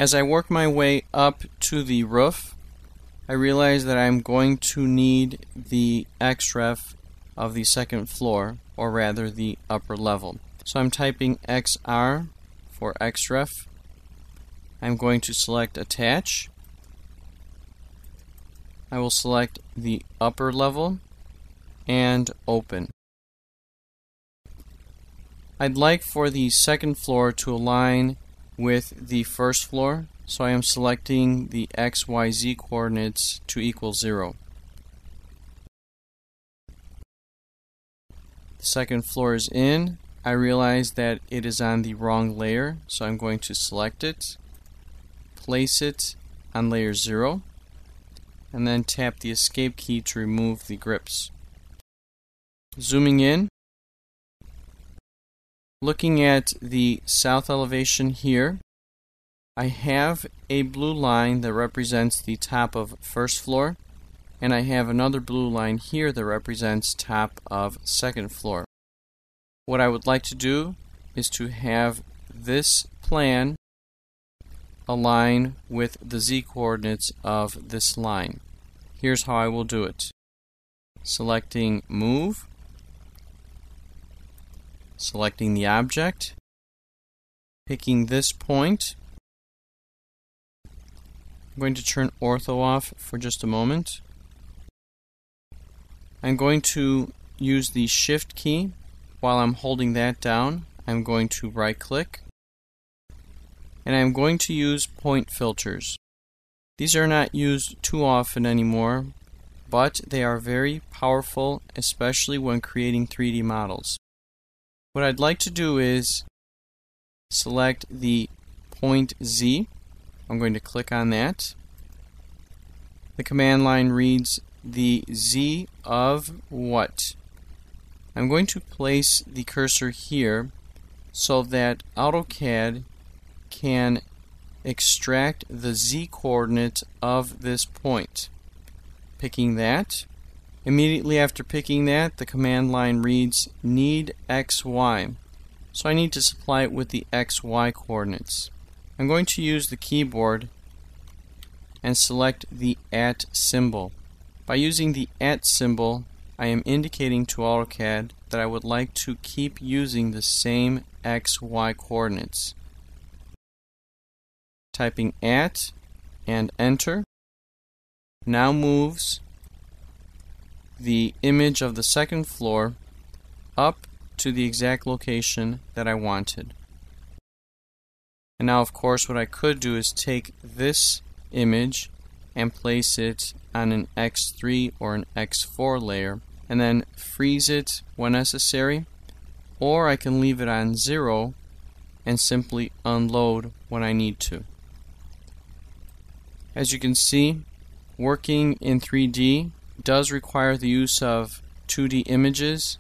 As I work my way up to the roof, I realize that I'm going to need the XREF of the second floor, or rather the upper level. So I'm typing XR for XREF. I'm going to select Attach. I will select the upper level and Open. I'd like for the second floor to align with the first floor, so I am selecting the XYZ coordinates to equal 0. The second floor is in. I realize that it is on the wrong layer, so I'm going to select it, place it on layer 0, and then tap the Escape key to remove the grips. Zooming in, looking at the south elevation here, I have a blue line that represents the top of first floor, and I have another blue line here that represents top of second floor. What I would like to do is to have this plan align with the z coordinates of this line. Here's how I will do it. Selecting Move, selecting the object, picking this point. I'm going to turn ortho off for just a moment. I'm going to use the Shift key. While I'm holding that down, I'm going to right click, and I'm going to use point filters. These are not used too often anymore, but they are very powerful, especially when creating 3D models. What I'd like to do is select the point Z. I'm going to click on that. The command line reads the Z of what? I'm going to place the cursor here so that AutoCAD can extract the Z coordinate of this point. Picking that. Immediately after picking that, the command line reads need XY. So I need to supply it with the XY coordinates. I'm going to use the keyboard and select the @ symbol. By using the @ symbol, I am indicating to AutoCAD that I would like to keep using the same XY coordinates. Typing @ and Enter now moves the image of the second floor up to the exact location that I wanted. And now, of course, what I could do is take this image and place it on an X3 or an X4 layer and then freeze it when necessary, or I can leave it on 0 and simply unload when I need to. As you can see, working in 3D does require the use of 2D images,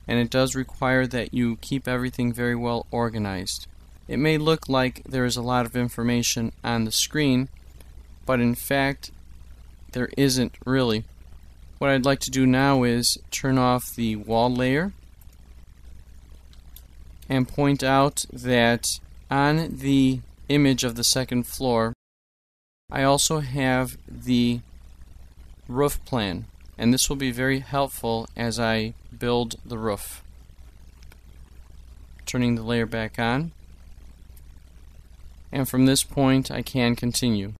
and it does require that you keep everything very well organized. It may look like there is a lot of information on the screen, but in fact there isn't really. What I'd like to do now is turn off the wall layer and point out that on the image of the second floor I also have the roof plan, and this will be very helpful as I build the roof. Turning the layer back on, and from this point I can continue.